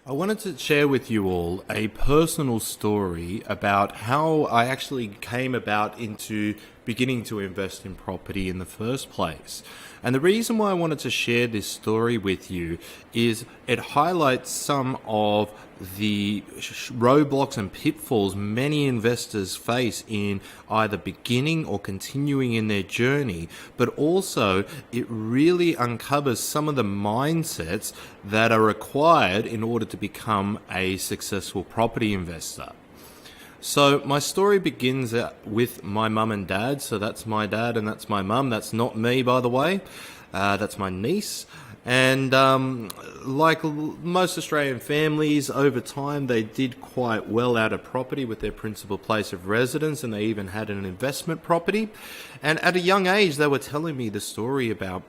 I wanted to share with you all a personal story about how I actually came about into beginning to invest in property in the first place. And the reason why I wanted to share this story with you is it highlights some of the roadblocks and pitfalls many investors face in either beginning or continuing in their journey, but also it really uncovers some of the mindsets that are required in order to become a successful property investor. So my story begins with my mum and dad. So that's my dad and that's my mum. That's not me, by the way. That's my niece. And like most Australian families, over time they did quite well out of property with their principal place of residence, and they even had an investment property. And at a young age, they were telling me the story about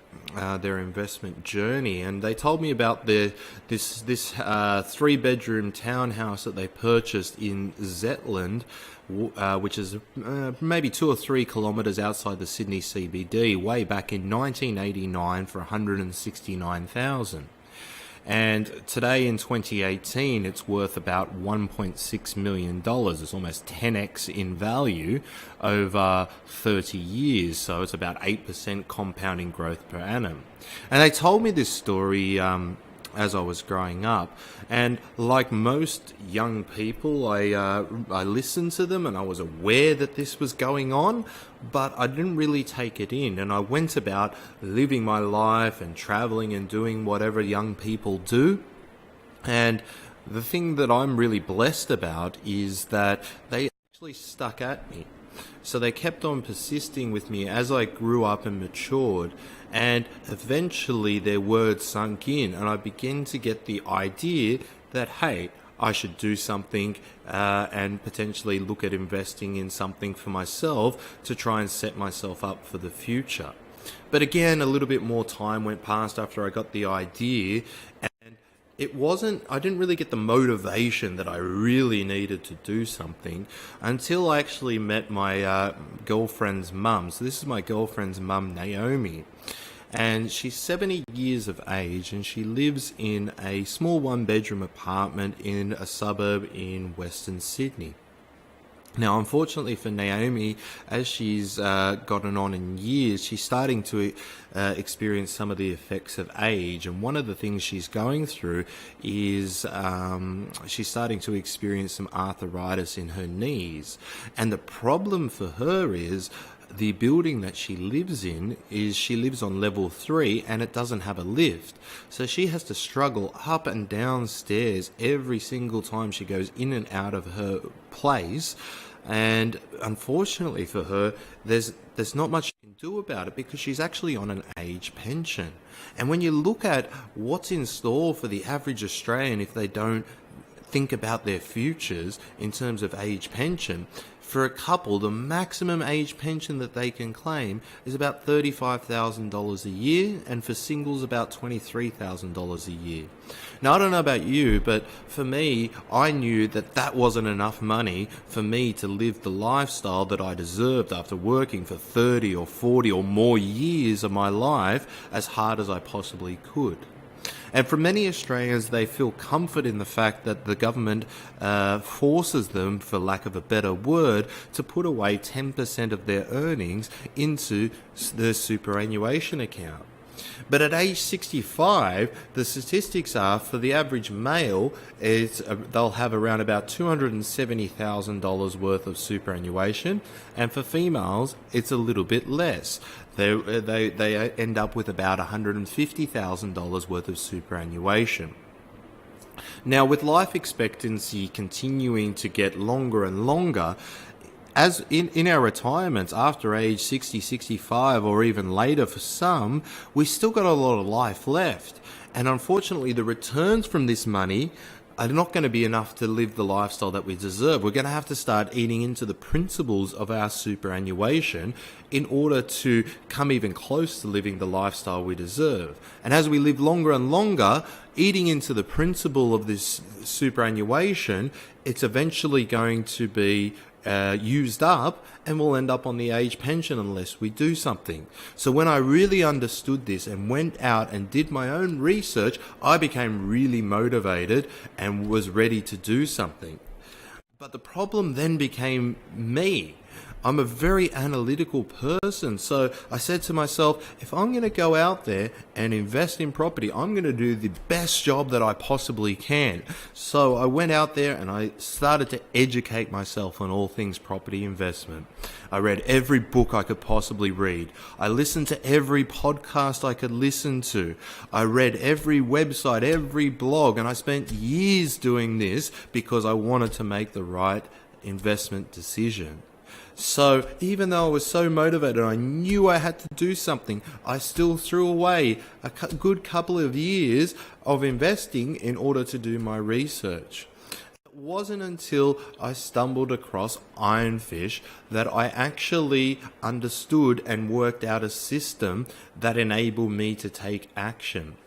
their investment journey, and they told me about this 3-bedroom townhouse that they purchased in Zetland, which is maybe 2 or 3 kilometres outside the Sydney CBD, way back in 1989 for $169,000. And today in 2018, it's worth about $1.6 million. It's almost 10x in value over 30 years. So it's about 8% compounding growth per annum. And they told me this story as I was growing up, and like most young people, I listened to them and I was aware that this was going on, but I didn't really take it in, and I went about living my life and traveling and doing whatever young people do. And the thing that I'm really blessed about is that they actually stuck at me. So they kept on persisting with me as I grew up and matured, and eventually their words sunk in, and I began to get the idea that, hey, I should do something and potentially look at investing in something for myself to try and set myself up for the future. But again, a little bit more time went past after I got the idea, and I didn't really get the motivation that I really needed to do something until I actually met my girlfriend's mum. So this is my girlfriend's mum, Naomi. And she's 70 years of age, and she lives in a small 1-bedroom apartment in a suburb in Western Sydney. Now, unfortunately for Naomi, as she's gotten on in years, she's starting to experience some of the effects of age. And one of the things she's going through is she's starting to experience some arthritis in her knees. And the problem for her is the building that she lives in is she lives on level 3 and it doesn't have a lift. So she has to struggle up and down stairs every single time she goes in and out of her place. And unfortunately for her, there's not much she can do about it because she's actually on an age pension. And when you look at what's in store for the average Australian if they don't think about their futures in terms of age pension, for a couple, the maximum age pension that they can claim is about $35,000 a year, and for singles, about $23,000 a year. Now, I don't know about you, but for me, I knew that that wasn't enough money for me to live the lifestyle that I deserved after working for 30 or 40 or more years of my life as hard as I possibly could. And for many Australians, they feel comfort in the fact that the government forces them, for lack of a better word, to put away 10% of their earnings into the superannuation account. But at age 65, the statistics are for the average male, they'll have around about $270,000 worth of superannuation, and for females, it's a little bit less. They end up with about $150,000 worth of superannuation. Now, with life expectancy continuing to get longer and longer, as in our retirements after age 60, 65 or even later for some, we still got a lot of life left. And unfortunately, the returns from this money are not going to be enough to live the lifestyle that we deserve. We're going to have to start eating into the principles of our superannuation in order to come even close to living the lifestyle we deserve. And as we live longer and longer, eating into the principle of this superannuation, it's eventually going to be used up and we'll end up on the age pension unless we do something. So when I really understood this and went out and did my own research, I became really motivated and was ready to do something. But the problem then became me. I'm a very analytical person, so I said to myself, if I'm going to go out there and invest in property, I'm going to do the best job that I possibly can. So I went out there and I started to educate myself on all things property investment. I read every book I could possibly read. I listened to every podcast I could listen to. I read every website, every blog, and I spent years doing this because I wanted to make the right investment decision. So even though I was so motivated, I knew I had to do something, I still threw away a good couple of years of investing in order to do my research. It wasn't until I stumbled across Ironfish that I actually understood and worked out a system that enabled me to take action.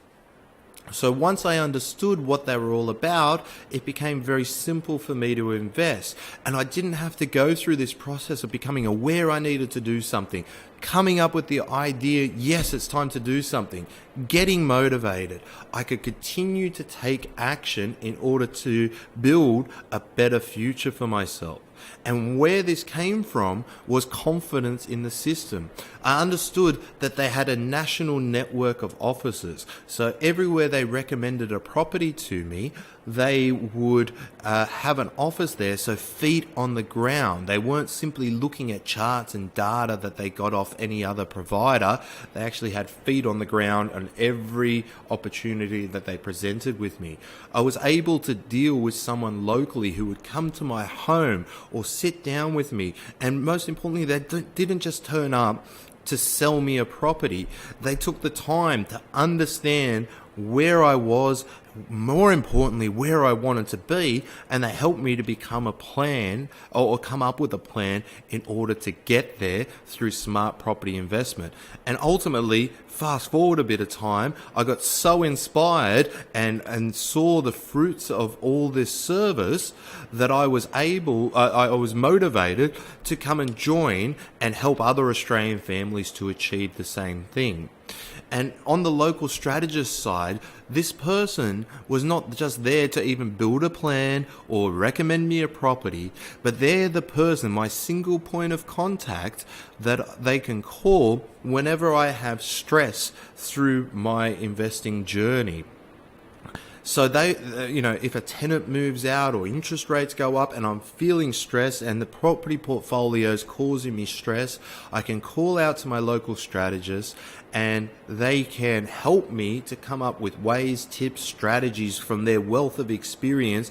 So once I understood what they were all about, it became very simple for me to invest. And I didn't have to go through this process of becoming aware I needed to do something, coming up with the idea, yes, it's time to do something, getting motivated. I could continue to take action in order to build a better future for myself. And where this came from was confidence in the system. I understood that they had a national network of offices. So everywhere they recommended a property to me, they would have an office there, so feet on the ground. They weren't simply looking at charts and data that they got off any other provider. They actually had feet on the ground on every opportunity that they presented with me. I was able to deal with someone locally who would come to my home or sit down with me. And most importantly, they didn't just turn up to sell me a property. They took the time to understand where I was, more importantly, where I wanted to be, and they helped me to become a plan or come up with a plan in order to get there through smart property investment. And ultimately, fast forward a bit of time, I got so inspired and saw the fruits of all this service that I was motivated to come and join and help other Australian families to achieve the same thing. And on the local strategist side, this person was not just there to even build a plan or recommend me a property, but they're the person, my single point of contact that they can call whenever I have stress through my investing journey. So they, if a tenant moves out or interest rates go up and I'm feeling stress and the property portfolio is causing me stress, I can call out to my local strategist and they can help me to come up with ways, tips, strategies from their wealth of experience,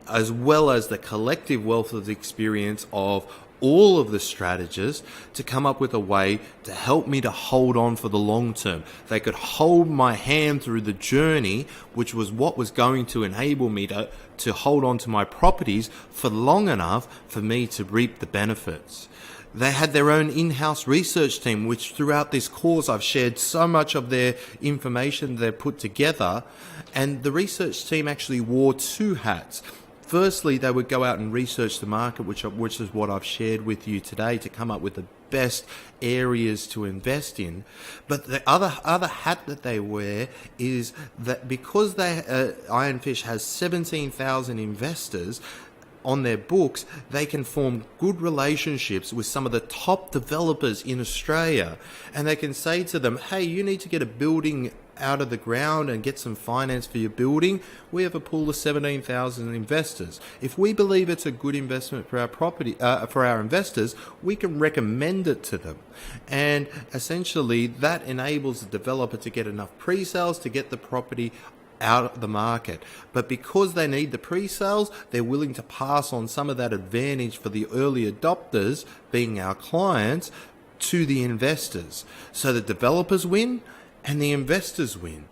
as well as the collective wealth of experience of all of the strategists, to come up with a way to help me to hold on for the long term. They could hold my hand through the journey, which was what was going to enable me to hold on to my properties for long enough for me to reap the benefits. They had their own in-house research team, which throughout this course I've shared so much of their information they've put together. And the research team actually wore two hats. Firstly, they would go out and research the market, which is what I've shared with you today, to come up with the best areas to invest in. But the other hat that they wear is that because Ironfish has 17,000 investors on their books, they can form good relationships with some of the top developers in Australia. And they can say to them, hey, you need to get a building out of the ground and get some finance for your building. We have a pool of 17,000 investors. If we believe it's a good investment for our property, for our investors, we can recommend it to them. And essentially that enables the developer to get enough pre-sales to get the property out of the market. But because they need the pre-sales, they're willing to pass on some of that advantage for the early adopters, being our clients, to the investors. So the developers win and the investors win.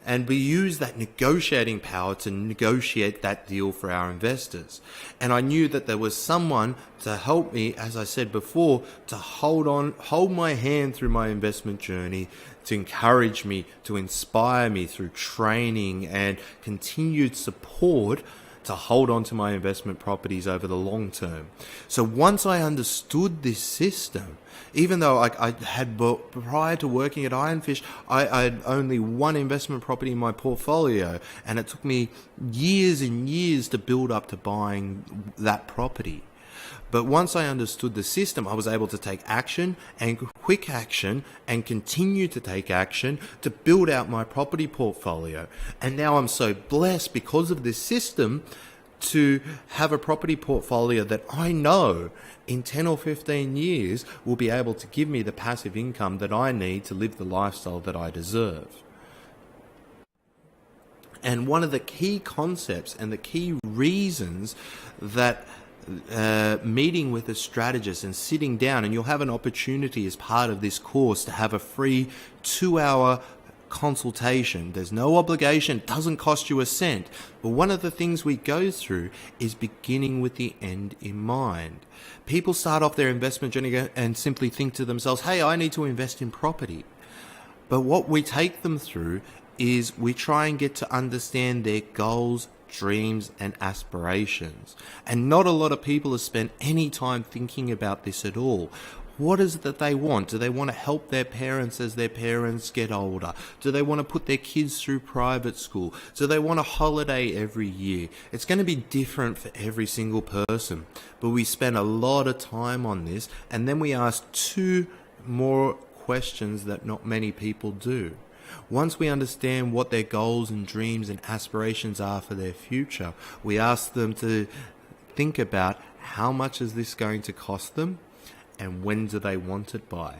And we use that negotiating power to negotiate that deal for our investors. And I knew that there was someone to help me, as I said before, to hold my hand through my investment journey, to encourage me, to inspire me through training and continued support to hold on to my investment properties over the long term. So once I understood this system, even though I had, prior to working at Ironfish, I had only one investment property in my portfolio, and it took me years and years to build up to buying that property. But once I understood the system, I was able to take action, and quick action, and continue to take action to build out my property portfolio. And now I'm so blessed because of this system to have a property portfolio that I know in 10 or 15 years will be able to give me the passive income that I need to live the lifestyle that I deserve. And one of the key concepts and the key reasons that meeting with a strategist and sitting down, and you'll have an opportunity as part of this course to have a free 2-hour consultation. There's no obligation, it doesn't cost you a cent. But one of the things we go through is beginning with the end in mind. People start off their investment journey and simply think to themselves, hey, I need to invest in property. But what we take them through is we try and get to understand their goals, dreams, and aspirations. And not a lot of people have spent any time thinking about this at all. What is it that they want? Do they want to help their parents as their parents get older? Do they want to put their kids through private school? Do they want a holiday every year? It's going to be different for every single person. But we spend a lot of time on this, and then we ask 2 more questions that not many people do. Once we understand what their goals and dreams and aspirations are for their future, we ask them to think about how much is this going to cost them and when do they want it by.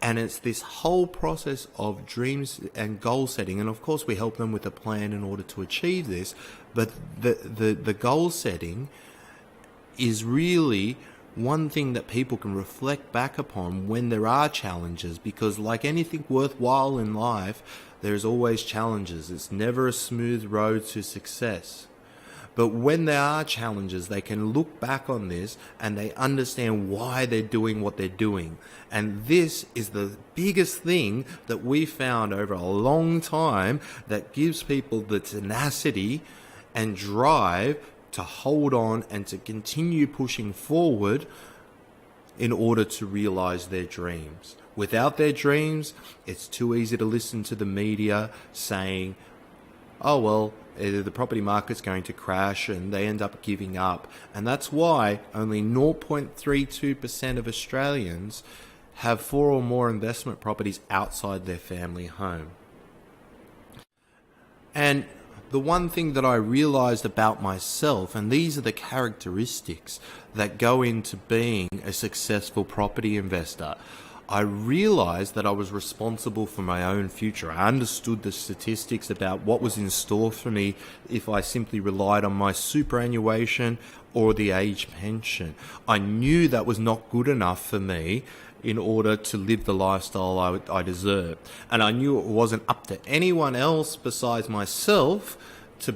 And it's this whole process of dreams and goal setting. And of course, we help them with a plan in order to achieve this. But the goal setting is really one thing that people can reflect back upon when there are challenges, because like anything worthwhile in life, there's always challenges. It's never a smooth road to success. But when there are challenges, they can look back on this and they understand why they're doing what they're doing. And this is the biggest thing that we found over a long time that gives people the tenacity and drive to hold on and to continue pushing forward in order to realize their dreams. Without their dreams, it's too easy to listen to the media saying, oh, well, the property market's going to crash, and they end up giving up. And that's why only 0.32% of Australians have 4 or more investment properties outside their family home. And the one thing that I realized about myself, and these are the characteristics that go into being a successful property investor, I realized that I was responsible for my own future. I understood the statistics about what was in store for me if I simply relied on my superannuation or the age pension. I knew that was not good enough for me in order to live the lifestyle I deserve. And I knew it wasn't up to anyone else besides myself to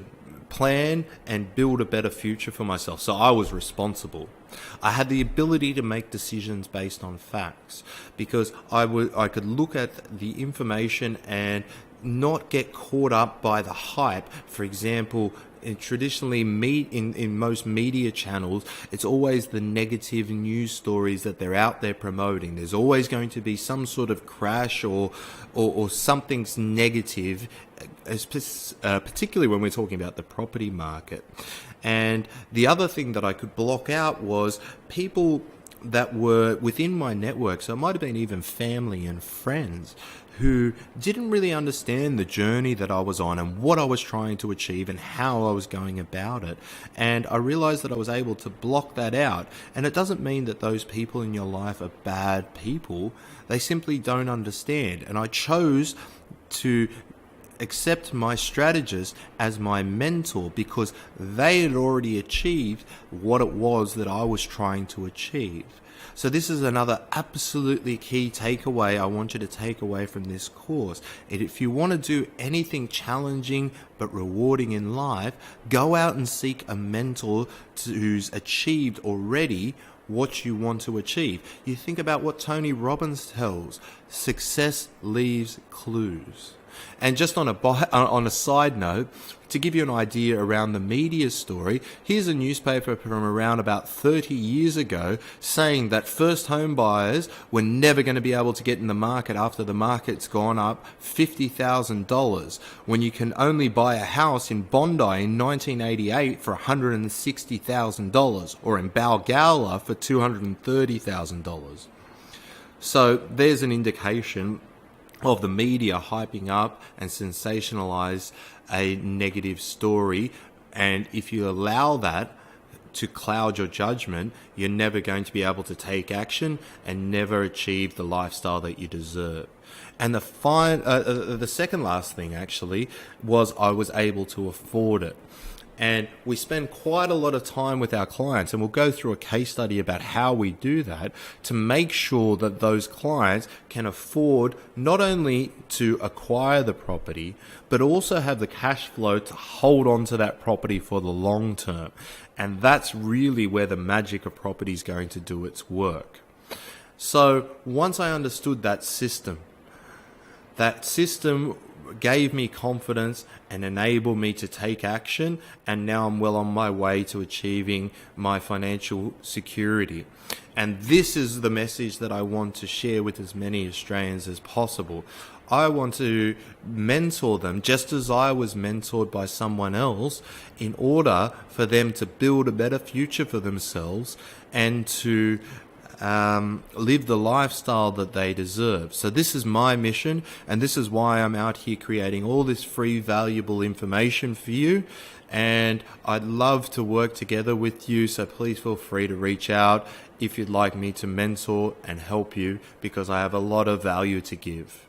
plan and build a better future for myself. So I was responsible. I had the ability to make decisions based on facts because I could look at the information and not get caught up by the hype. For example, traditionally in most media channels, it's always the negative news stories that they're out there promoting. There's always going to be some sort of crash or something's negative, particularly when we're talking about the property market. And the other thing that I could block out was people that were within my network, so it might have been even family and friends, who didn't really understand the journey that I was on and what I was trying to achieve and how I was going about it. And I realized that I was able to block that out. And it doesn't mean that those people in your life are bad people. They simply don't understand. And I chose to accept my strategist as my mentor because they had already achieved what it was that I was trying to achieve. So this is another absolutely key takeaway I want you to take away from this course. And if you want to do anything challenging but rewarding in life, go out and seek a mentor who's achieved already what you want to achieve. You think about what Tony Robbins tells, success leaves clues. And just on a side note, to give you an idea around the media story, here's a newspaper from around about 30 years ago saying that first home buyers were never going to be able to get in the market after the market's gone up $50,000, when you can only buy a house in Bondi in 1988 for $160,000, or in Balgowlah for $230,000. So there's an indication of the media hyping up and sensationalize a negative story, and if you allow that to cloud your judgment, you're never going to be able to take action and never achieve the lifestyle that you deserve. And the second last thing actually was I was able to afford it. And we spend quite a lot of time with our clients, and we'll go through a case study about how we do that to make sure that those clients can afford not only to acquire the property, but also have the cash flow to hold on to that property for the long term. And that's really where the magic of property is going to do its work. So once I understood that system gave me confidence and enabled me to take action, and now I'm well on my way to achieving my financial security. And this is the message that I want to share with as many Australians as possible. I want to mentor them just as I was mentored by someone else, in order for them to build a better future for themselves and to live the lifestyle that they deserve. So this is my mission, and this is why I'm out here creating all this free, valuable information for you. And I'd love to work together with you, so please feel free to reach out if you'd like me to mentor and help you, because I have a lot of value to give.